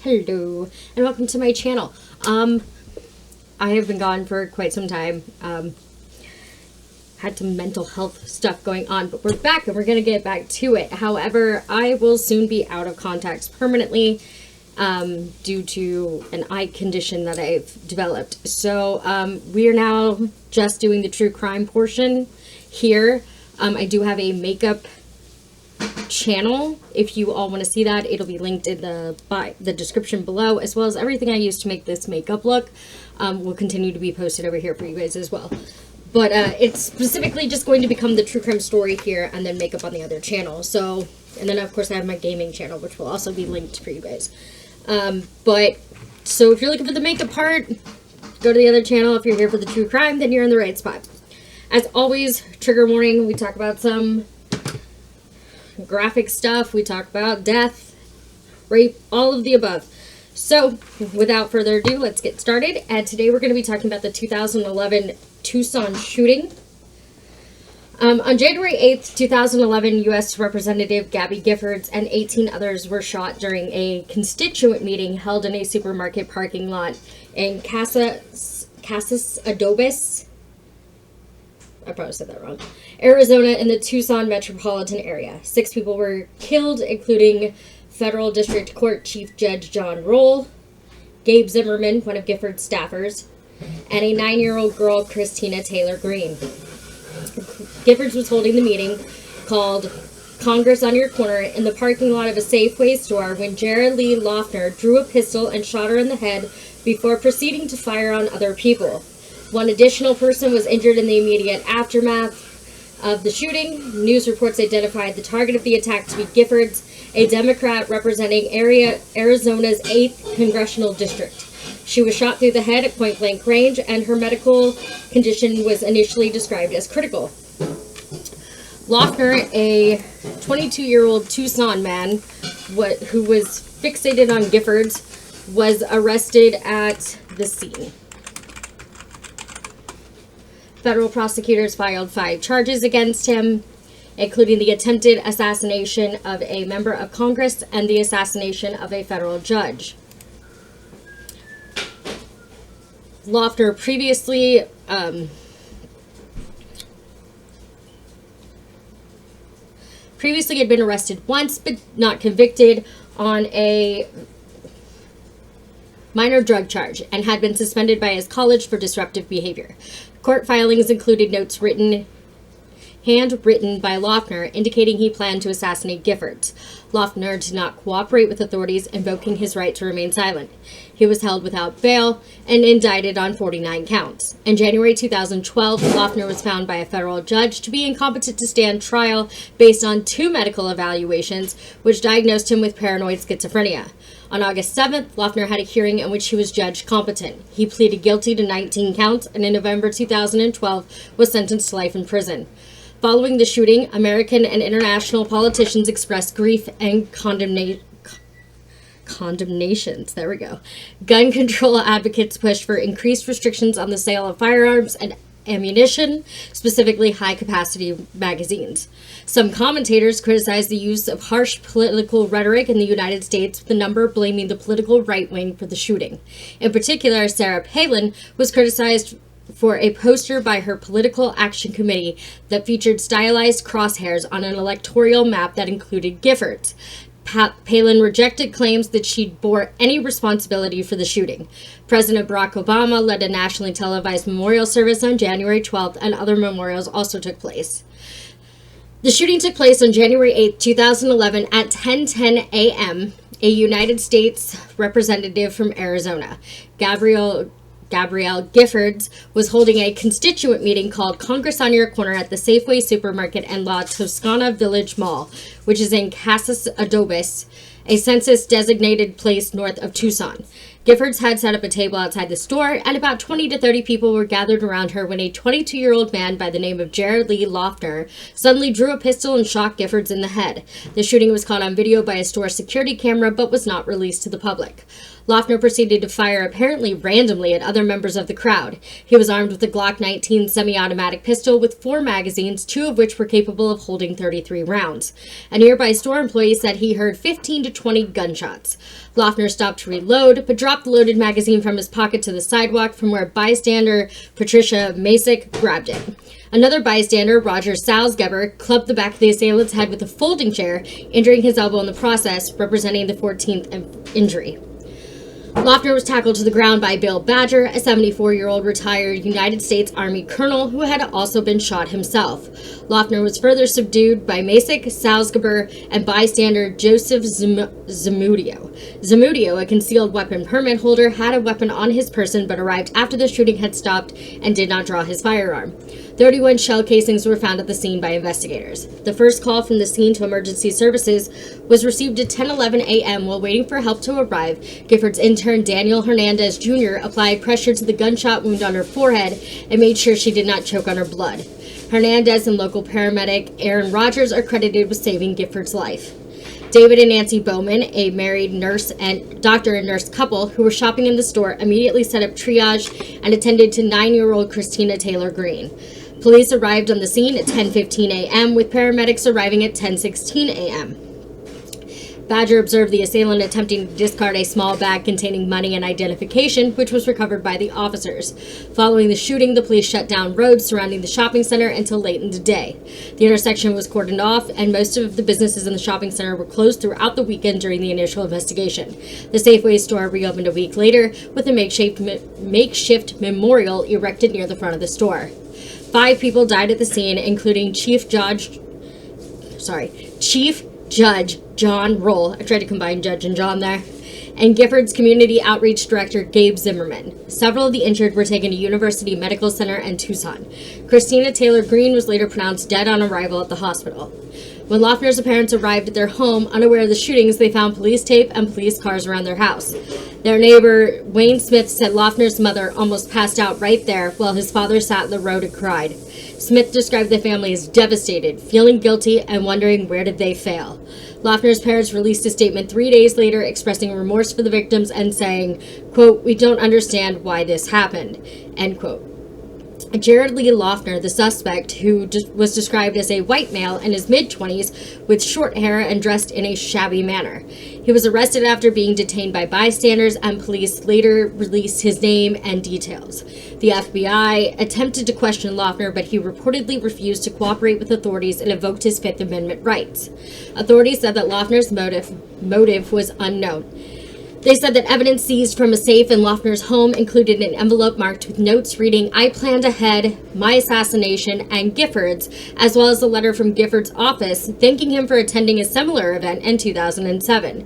Hello and welcome to my channel. I have been gone for quite some time. Had some mental health stuff going on, but we're back and we're gonna get back to it. However, I will soon be out of contacts permanently due to an eye condition that I've developed. So we are now just doing the true crime portion here. I do have a makeup channel. If you all want to see that, it'll be linked in the description below, as well as everything I use to make this makeup look will continue to be posted over here for you guys as well. But it's specifically just going to become the true crime story here, and then makeup on the other channel. So, and then of course I have my gaming channel, which will also be linked for you guys. So if you're looking for the makeup part, go to the other channel. If you're here for the true crime, then you're in the right spot. As always, trigger warning, we talk about some graphic stuff, we talk about death, rape, all of the above. So without further ado, let's get started. And today we're going to be talking about the 2011 Tucson shooting. On January 8th, 2011, U.S. Representative Gabby Giffords and 18 others were shot during a constituent meeting held in a supermarket parking lot in Casas Adobes, I probably said that wrong, Arizona, in the Tucson metropolitan area. 6 people were killed, including Federal District Court Chief Judge John Roll, Gabe Zimmerman, one of Gifford's staffers, and a 9-year-old girl, Christina Taylor Green. Giffords was holding the meeting called Congress on Your Corner in the parking lot of a Safeway store when Jared Lee Loeffner drew a pistol and shot her in the head before proceeding to fire on other people. One additional person was injured in the immediate aftermath of the shooting. News reports identified the target of the attack to be Giffords, a Democrat representing Arizona's 8th congressional district. She was shot through the head at point-blank range, and her medical condition was initially described as critical. Loeffner, a 22-year-old Tucson man who was fixated on Giffords, was arrested at the scene. Federal prosecutors filed 5 charges against him, including the attempted assassination of a member of Congress and the assassination of a federal judge. Loeffner previously had been arrested once, but not convicted on a minor drug charge, and had been suspended by his college for disruptive behavior. Court filings included notes handwritten by Loeffner indicating he planned to assassinate Giffords. Loeffner did not cooperate with authorities, invoking his right to remain silent. He was held without bail and indicted on 49 counts. In January 2012, Loeffner was found by a federal judge to be incompetent to stand trial based on 2 medical evaluations, which diagnosed him with paranoid schizophrenia. On August 7th, Loeffner had a hearing in which he was judged competent. He pleaded guilty to 19 counts, and in November 2012 was sentenced to life in prison. Following the shooting, American and international politicians expressed grief and condemnations. There we go. Gun control advocates pushed for increased restrictions on the sale of firearms and ammunition, specifically high-capacity magazines. Some commentators criticized the use of harsh political rhetoric in the United States, with a number blaming the political right wing for the shooting. In particular, Sarah Palin was criticized for a poster by her Political Action Committee that featured stylized crosshairs on an electoral map that included Giffords. Palin rejected claims that she bore any responsibility for the shooting. President Barack Obama led a nationally televised memorial service on January 12th, and other memorials also took place. The shooting took place on January 8th, 2011 at 10:10 a.m. A United States representative from Arizona, Gabrielle Giffords, was holding a constituent meeting called Congress on Your Corner at the Safeway Supermarket and La Toscana Village Mall, which is in Casas Adobes, a census-designated place north of Tucson. Giffords had set up a table outside the store, and about 20 to 30 people were gathered around her when a 22-year-old man by the name of Jared Lee Loeffner suddenly drew a pistol and shot Giffords in the head. The shooting was caught on video by a store security camera, but was not released to the public. Loeffner proceeded to fire apparently randomly at other members of the crowd. He was armed with a Glock 19 semi-automatic pistol with 4 magazines, 2 of which were capable of holding 33 rounds. A nearby store employee said he heard 15 to 20 gunshots. Loeffner stopped to reload, but dropped the loaded magazine from his pocket to the sidewalk, from where bystander Patricia Masick grabbed it. Another bystander, Roger Salzgeber, clubbed the back of the assailant's head with a folding chair, injuring his elbow in the process, representing the 14th injury. Loeffner was tackled to the ground by Bill Badger, a 74-year-old retired United States Army colonel who had also been shot himself. Loeffner was further subdued by Masick, Salzgeber, and bystander Joseph Zamudio. Zamudio, a concealed weapon permit holder, had a weapon on his person but arrived after the shooting had stopped and did not draw his firearm. 31 shell casings were found at the scene by investigators. The first call from the scene to emergency services was received at 10:11 a.m. While waiting for help to arrive, Giffords' intern Daniel Hernandez Jr. applied pressure to the gunshot wound on her forehead and made sure she did not choke on her blood. Hernandez and local paramedic Aaron Rogers are credited with saving Giffords' life. David and Nancy Bowman, a married doctor and nurse couple who were shopping in the store, immediately set up triage and attended to 9-year-old Christina Taylor Green. Police arrived on the scene at 10:15 a.m., with paramedics arriving at 10:16 a.m. Badger observed the assailant attempting to discard a small bag containing money and identification, which was recovered by the officers. Following the shooting, the police shut down roads surrounding the shopping center until late in the day. The intersection was cordoned off, and most of the businesses in the shopping center were closed throughout the weekend during the initial investigation. The Safeway store reopened a week later with a makeshift memorial erected near the front of the store. 5 people died at the scene, including Chief Judge John Roll. I tried to combine Judge and John there. And Giffords Community Outreach Director Gabe Zimmerman. Several of the injured were taken to University Medical Center and Tucson. Christina Taylor Green was later pronounced dead on arrival at the hospital. When Loeffner's parents arrived at their home, unaware of the shootings, they found police tape and police cars around their house. Their neighbor, Wayne Smith, said Loeffner's mother almost passed out right there while his father sat in the road and cried. Smith described the family as devastated, feeling guilty, and wondering where did they fail. Loeffner's parents released a statement 3 days later expressing remorse for the victims and saying, quote, "We don't understand why this happened," end quote. Jared Lee Loeffner, the suspect, who was described as a white male in his mid-20s with short hair and dressed in a shabby manner. He was arrested after being detained by bystanders, and police later released his name and details. The FBI attempted to question Loeffner, but he reportedly refused to cooperate with authorities and invoked his Fifth Amendment rights. Authorities said that Loeffner's motive was unknown. They said that evidence seized from a safe in Loeffner's home included an envelope marked with notes reading, "I planned ahead, my assassination," and Giffords, as well as a letter from Giffords' office thanking him for attending a similar event in 2007.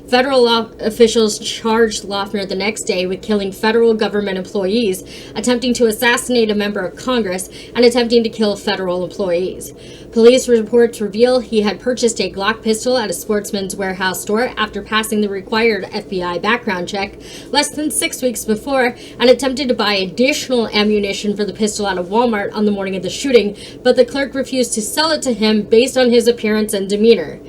Federal officials charged Loeffner the next day with killing federal government employees, attempting to assassinate a member of Congress, and attempting to kill federal employees. Police reports reveal he had purchased a Glock pistol at a Sportsman's Warehouse store after passing the required FBI background check less than 6 weeks before, and attempted to buy additional ammunition for the pistol at a Walmart on the morning of the shooting, but the clerk refused to sell it to him based on his appearance and demeanor.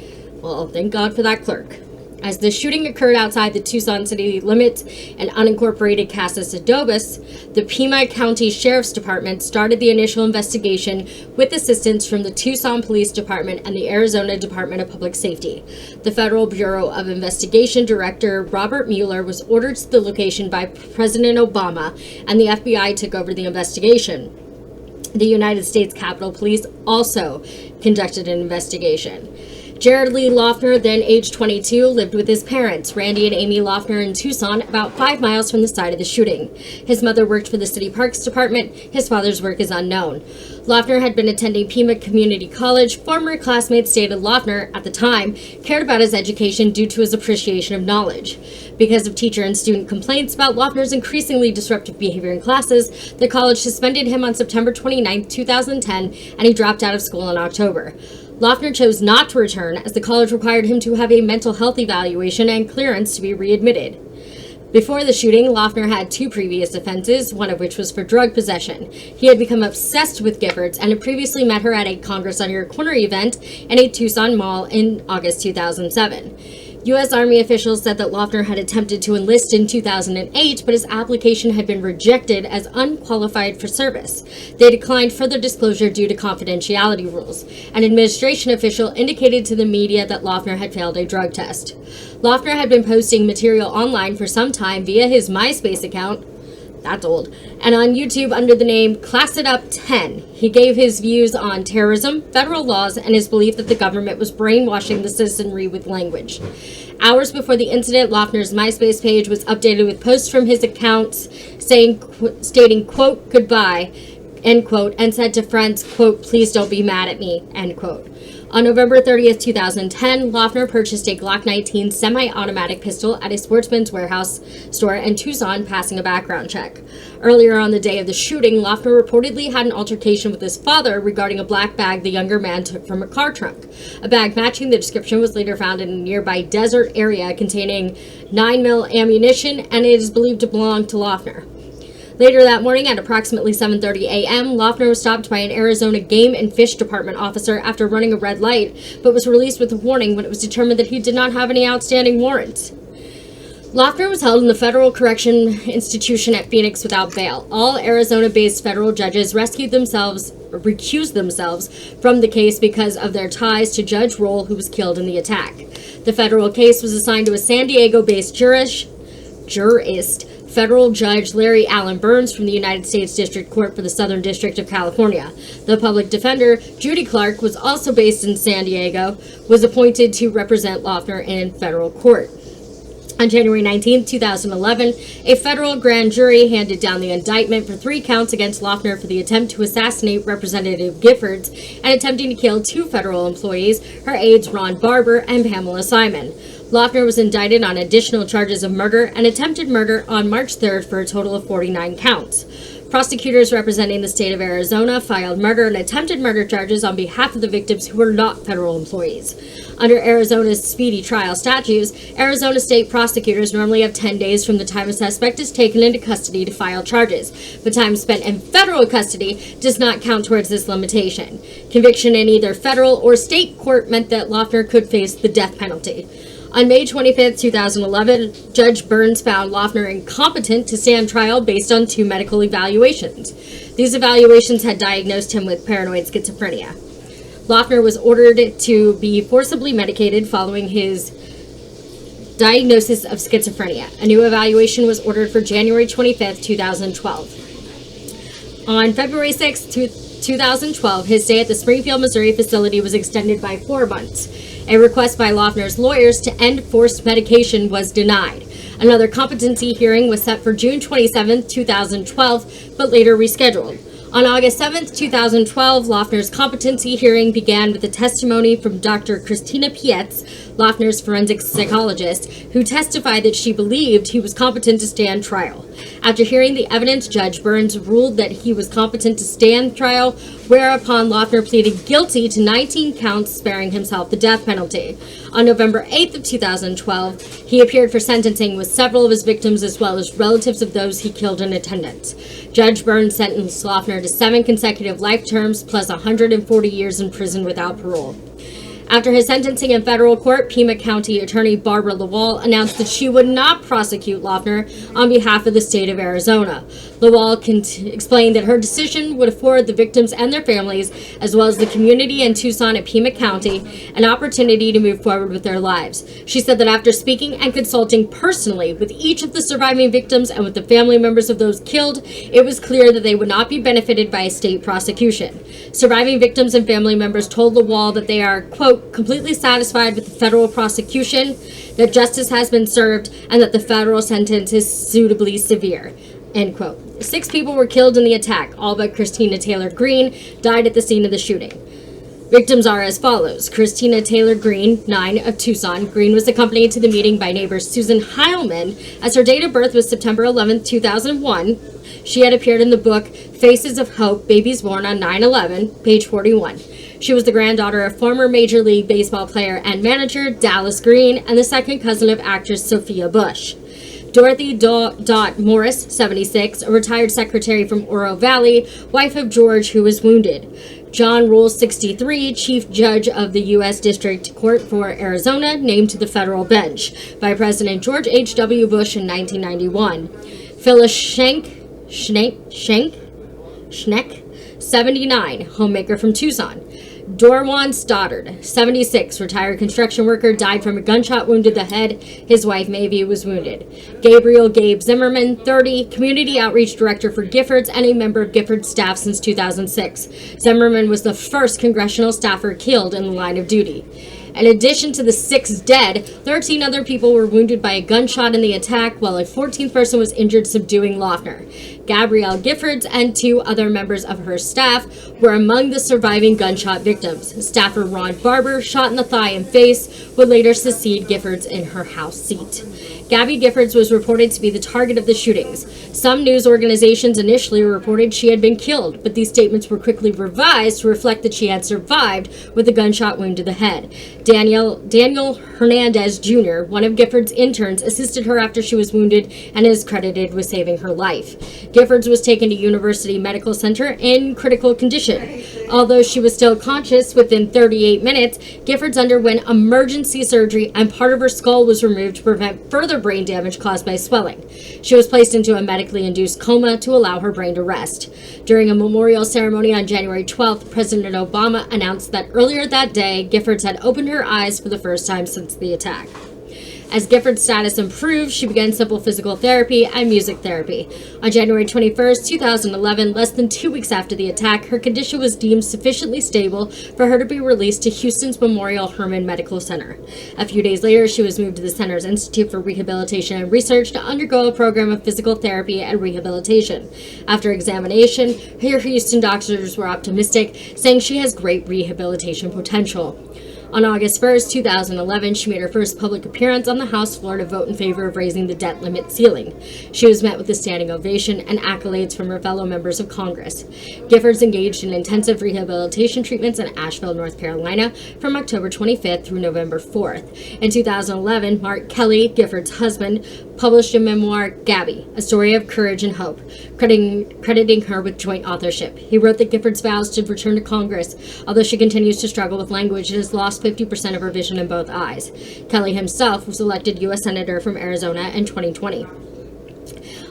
Well, thank God for that clerk. As the shooting occurred outside the Tucson city limits and unincorporated Casas Adobes, the Pima County Sheriff's Department started the initial investigation with assistance from the Tucson Police Department and the Arizona Department of Public Safety. The Federal Bureau of Investigation Director Robert Mueller was ordered to the location by President Obama, and the FBI took over the investigation. The United States Capitol Police also conducted an investigation. Jared Lee Loeffner, then age 22, lived with his parents, Randy and Amy Loeffner, in Tucson, about 5 miles from the site of the shooting. His mother worked for the City Parks Department. His father's work is unknown. Loeffner had been attending Pima Community College. Former classmates stated Loeffner, at the time, cared about his education due to his appreciation of knowledge. Because of teacher and student complaints about Loeffner's increasingly disruptive behavior in classes, the college suspended him on September 29, 2010, and he dropped out of school in October. Loeffner chose not to return as the college required him to have a mental health evaluation and clearance to be readmitted. Before the shooting, Loeffner had 2 previous offenses, one of which was for drug possession. He had become obsessed with Giffords and had previously met her at a Congress on Your Corner event in a Tucson mall in August 2007. U.S. Army officials said that Loeffner had attempted to enlist in 2008, but his application had been rejected as unqualified for service. They declined further disclosure due to confidentiality rules. An administration official indicated to the media that Loeffner had failed a drug test. Loeffner had been posting material online for some time via his MySpace account, that's old, and on YouTube under the name Class It Up 10. He gave his views on terrorism, federal laws, and his belief that the government was brainwashing the citizenry with language. Hours before the incident, Loeffner's MySpace page was updated with posts from his accounts stating, quote, goodbye, end quote, and said to friends, quote, please don't be mad at me, end quote. On November 30th, 2010, Loeffner purchased a Glock 19 semi-automatic pistol at a Sportsman's Warehouse store in Tucson, passing a background check. Earlier on the day of the shooting, Loeffner reportedly had an altercation with his father regarding a black bag the younger man took from a car trunk. A bag matching the description was later found in a nearby desert area containing 9mm ammunition, and it is believed to belong to Loeffner. Later that morning at approximately 7:30 a.m., Loeffner was stopped by an Arizona Game and Fish Department officer after running a red light, but was released with a warning when it was determined that he did not have any outstanding warrants. Loeffner was held in the Federal Correction Institution at Phoenix without bail. All Arizona-based federal judges recused themselves from the case because of their ties to Judge Roll, who was killed in the attack. The federal case was assigned to a San Diego-based jurist, Federal Judge Larry Allen Burns from the United States District Court for the Southern District of California. The public defender, Judy Clark, was also based in San Diego, was appointed to represent Loeffner in federal court. On January 19, 2011, a federal grand jury handed down the indictment for 3 counts against Loeffner for the attempt to assassinate Representative Giffords and attempting to kill 2 federal employees, her aides Ron Barber and Pamela Simon. Loeffner was indicted on additional charges of murder and attempted murder on March 3rd for a total of 49 counts. Prosecutors representing the state of Arizona filed murder and attempted murder charges on behalf of the victims who were not federal employees. Under Arizona's speedy trial statutes, Arizona state prosecutors normally have 10 days from the time a suspect is taken into custody to file charges, but time spent in federal custody does not count towards this limitation. Conviction in either federal or state court meant that Loeffner could face the death penalty. On May 25, 2011, Judge Burns found Loeffner incompetent to stand trial based on 2 medical evaluations. These evaluations had diagnosed him with paranoid schizophrenia. Loeffner was ordered to be forcibly medicated following his diagnosis of schizophrenia. A new evaluation was ordered for January 25, 2012. On February 6, 2012, his stay at the Springfield, Missouri facility was extended by 4 months. A request by Loeffner's lawyers to end forced medication was denied. Another competency hearing was set for June 27, 2012, but later rescheduled. On August 7, 2012, Loeffner's competency hearing began with the testimony from Dr. Christina Pietz, Loeffner's forensic psychologist, who testified that she believed he was competent to stand trial. After hearing the evidence, Judge Burns ruled that he was competent to stand trial, whereupon Loeffner pleaded guilty to 19 counts, sparing himself the death penalty. On November 8th of 2012, he appeared for sentencing with several of his victims as well as relatives of those he killed in attendance. Judge Burns sentenced Loeffner to 7 consecutive life terms plus 140 years in prison without parole. After his sentencing in federal court, Pima County Attorney Barbara Lawal announced that she would not prosecute Loeffner on behalf of the state of Arizona. Lawal explained that her decision would afford the victims and their families, as well as the community in Tucson and Pima County, an opportunity to move forward with their lives. She said that after speaking and consulting personally with each of the surviving victims and with the family members of those killed, it was clear that they would not be benefited by a state prosecution. Surviving victims and family members told Lawal that they are, quote, completely satisfied with the federal prosecution, that justice has been served, and that the federal sentence is suitably severe, end quote. 6 people were killed in the attack. All but Christina Taylor Green died at the scene of the shooting. Victims are as follows. Christina Taylor Green, 9, of Tucson. Green was accompanied to the meeting by neighbor Susan Heilman, as her date of birth was September 11, 2001. She had appeared in the book Faces of Hope, Babies Born on 9/11, page 41. She was the granddaughter of former Major League Baseball player and manager Dallas Green and the second cousin of actress Sophia Bush. Dorothy Dot Morris, 76, a retired secretary from Oro Valley, wife of George, who was wounded. John Rule, 63, chief judge of the U.S. District Court for Arizona, named to the federal bench by President George H.W. Bush in 1991. Phyllis Schneck, 79, homemaker from Tucson. Dorwan Stoddard, 76, retired construction worker, died from a gunshot wound to the head. His wife, Mavie, was wounded. Gabriel Gabe Zimmerman, 30, community outreach director for Giffords and a member of Giffords staff since 2006. Zimmerman was the first congressional staffer killed in the line of duty. In addition to the 6 dead, 13 other people were wounded by a gunshot in the attack, while a 14th person was injured subduing Lochner. Gabrielle Giffords and 2 other members of her staff were among the surviving gunshot victims. Staffer Ron Barber, shot in the thigh and face, would later succeed Giffords in her House seat. Gabby Giffords was reported to be the target of the shootings. Some news organizations initially reported she had been killed, but these statements were quickly revised to reflect that she had survived with a gunshot wound to the head. Daniel Hernandez Jr., one of Giffords' interns, assisted her after she was wounded and is credited with saving her life. Giffords was taken to University Medical Center in critical condition. Although she was still conscious within 38 minutes, Giffords underwent emergency surgery and part of her skull was removed to prevent further brain damage caused by swelling. She was placed into a medically induced coma to allow her brain to rest. During a memorial ceremony on January 12th, President Obama announced that earlier that day, Giffords had opened her eyes for the first time since the attack. As Giffords' status improved, she began simple physical therapy and music therapy. On January 21st, 2011, less than 2 weeks after the attack, her condition was deemed sufficiently stable for her to be released to Houston's Memorial Hermann Medical Center. A few days later, she was moved to the center's Institute for Rehabilitation and Research to undergo a program of physical therapy and rehabilitation. After examination, her Houston doctors were optimistic, saying she has great rehabilitation potential. On August 1st, 2011, she made her first public appearance on the House floor to vote in favor of raising the debt limit ceiling. She was met with a standing ovation and accolades from her fellow members of Congress. Giffords engaged in intensive rehabilitation treatments in Asheville, North Carolina from October 25th through November 4th. In 2011, Mark Kelly, Giffords' husband, published a memoir, Gabby, A Story of Courage and Hope, crediting her with joint authorship. He wrote that Giffords vows to return to Congress, although she continues to struggle with language and has lost 50% of her vision in both eyes. Kelly himself was elected U.S. Senator from Arizona in 2020.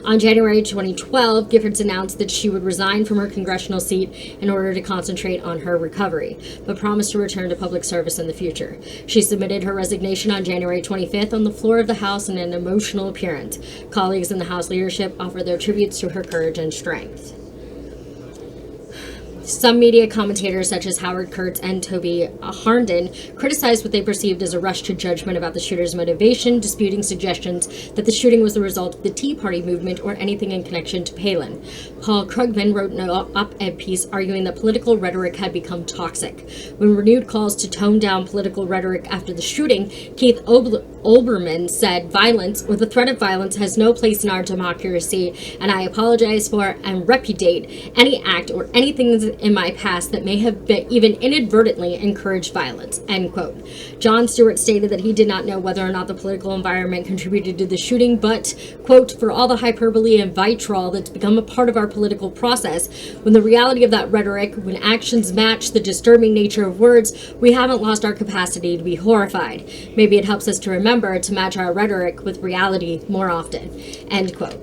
On January 2012, Giffords announced that she would resign from her congressional seat in order to concentrate on her recovery, but promised to return to public service in the future. She submitted her resignation on January 25th on the floor of the House in an emotional appearance. Colleagues in the House leadership offered their tributes to her courage and strength. Some media commentators, such as Howard Kurtz and Toby Harnden, criticized what they perceived as a rush to judgment about the shooter's motivation, disputing suggestions that the shooting was the result of the Tea Party movement or anything in connection to Palin. Paul Krugman wrote an op-ed piece arguing that political rhetoric had become toxic. When renewed calls to tone down political rhetoric after the shooting, Keith Olbermann said, "Violence or the threat of violence has no place in our democracy, and I apologize for and repudiate any act or anything in my past that may have been even inadvertently encouraged violence," end quote. Jon Stewart stated that he did not know whether or not the political environment contributed to the shooting, but, quote, "for all the hyperbole and vitriol that's become a part of our political process, when the reality of that rhetoric, when actions match the disturbing nature of words, we haven't lost our capacity to be horrified. Maybe it helps us to remember to match our rhetoric with reality more often," end quote.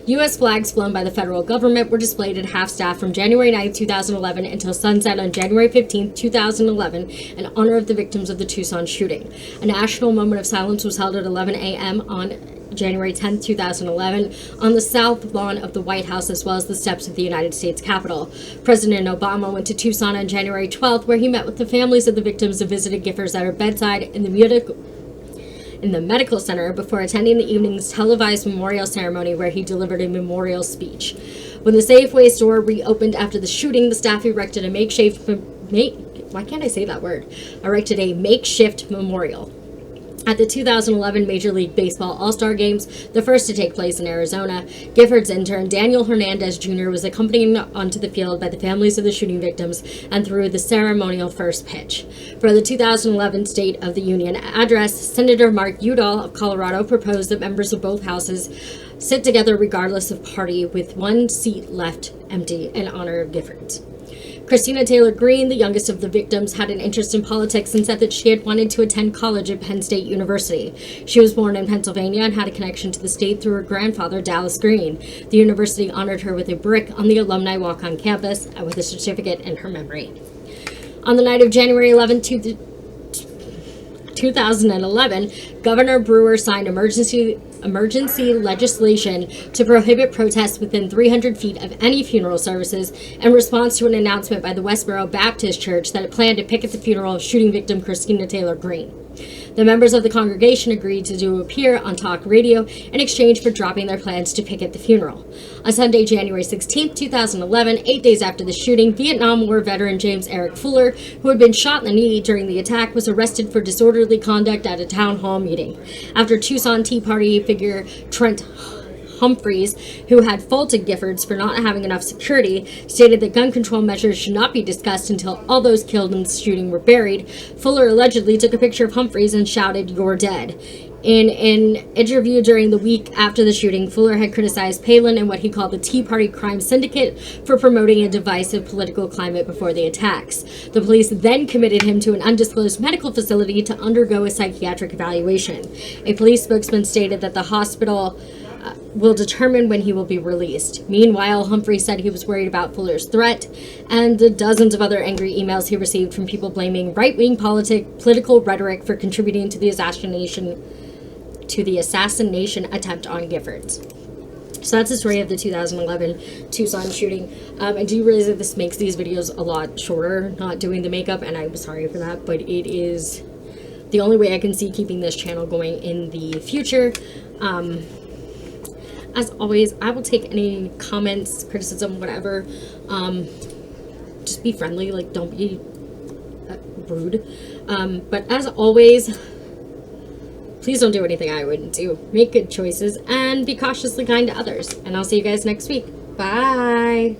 U.S. flags flown by the federal government were displayed at half-staff from January 9, 2011 until sunset on January 15, 2011 in honor of the victims of the Tucson shooting. A national moment of silence was held at 11 a.m. on January 10, 2011 on the south lawn of the White House as well as the steps of the United States Capitol. President Obama went to Tucson on January 12th where he met with the families of the victims and visited Giffords at her bedside in the medical center before attending the evening's televised memorial ceremony where he delivered a memorial speech. When the Safeway store reopened after the shooting, the staff erected a makeshift memorial. At the 2011 Major League Baseball All-Star Games, the first to take place in Arizona, Gifford's intern Daniel Hernandez Jr. was accompanied onto the field by the families of the shooting victims and threw the ceremonial first pitch. For the 2011 State of the Union address, Senator Mark Udall of Colorado proposed that members of both houses sit together regardless of party, with one seat left empty in honor of Giffords. Christina Taylor Greene, the youngest of the victims, had an interest in politics and said that she had wanted to attend college at Penn State University. She was born in Pennsylvania and had a connection to the state through her grandfather, Dallas Greene. The university honored her with a brick on the alumni walk on campus and with a certificate in her memory. On the night of January 11, 2011, Governor Brewer signed emergency legislation to prohibit protests within 300 feet of any funeral services in response to an announcement by the Westboro Baptist Church that it planned to picket the funeral of shooting victim Christina Taylor Greene. The members of the congregation agreed to appear on talk radio in exchange for dropping their plans to picket the funeral. On Sunday, January 16, 2011, 8 days after the shooting, Vietnam War veteran James Eric Fuller, who had been shot in the knee during the attack, was arrested for disorderly conduct at a town hall meeting. After Tucson Tea Party figure Trent Humphreys, who had faulted Giffords for not having enough security, stated that gun control measures should not be discussed until all those killed in the shooting were buried, Fuller allegedly took a picture of Humphreys and shouted, "You're dead." In an interview during the week after the shooting, Fuller had criticized Palin and what he called the Tea Party crime syndicate for promoting a divisive political climate before the attacks. The police then committed him to an undisclosed medical facility to undergo a psychiatric evaluation. A police spokesman stated that the hospital will determine when he will be released. Meanwhile, Humphrey said he was worried about Fuller's threat and the dozens of other angry emails he received from people blaming right-wing political rhetoric for contributing to the assassination attempt on Giffords. So that's the story of the 2011 Tucson shooting. I do realize that this makes these videos a lot shorter, not doing the makeup, and I'm sorry for that, but it is the only way I can see keeping this channel going in the future. As always, I will take any comments, criticism, whatever. Just be friendly, like, don't be rude. But as always, please don't do anything I wouldn't do. Make good choices and be cautiously kind to others. And I'll see you guys next week. Bye.